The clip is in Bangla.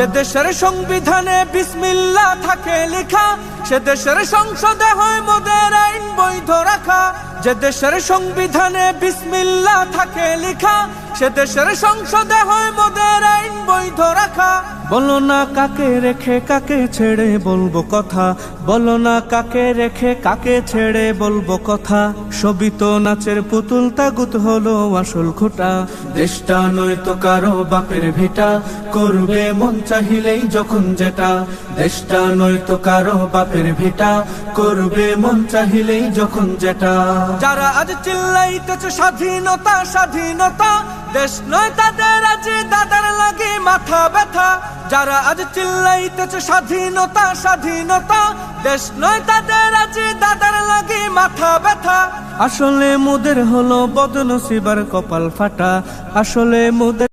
সে দেশের সংবিধানে বিসমিল্লাহ থাকে লেখা, সে দেশের সংসদে হয় মোদের আইন বৈধ রাখা। যে দেশের সংবিধানে বিসমিল্লাহ থাকে লেখা, সে দেশের সংসদে হয় মোদের আইন বৈধ রাখা। বলো না কাকে রেখে কাকে ছেড়ে বলবো কথা, বলো না কাকে রেখে কাকে ছেড়ে বলবো কথা। সবই তো নাচের পুতুল, তাগুত হলো আসল খোটা। দেশটা নয়তো কারো বাপের ভিটা, করবে মন চাহিলেই যখন যেটা। দেশটা নয়তো কারো বাপের ভিটা, করবে মন চাহিলেই যখন যেটা। যারা আজ চিল্লাইতেছে স্বাধীনতা স্বাধীনতা, দেশ নয় তাদের আজ দাদার লাগে মাথা ব্যথা। যারা আজ চিল্লাইতেছে স্বাধীনতা স্বাধীনতা, দেশ নয় তাদের আজ দাদার লাগে মাথা ব্যথা। আসলে মোদের হলো বদনসিবার কপাল ফাটা, আসলে মোদের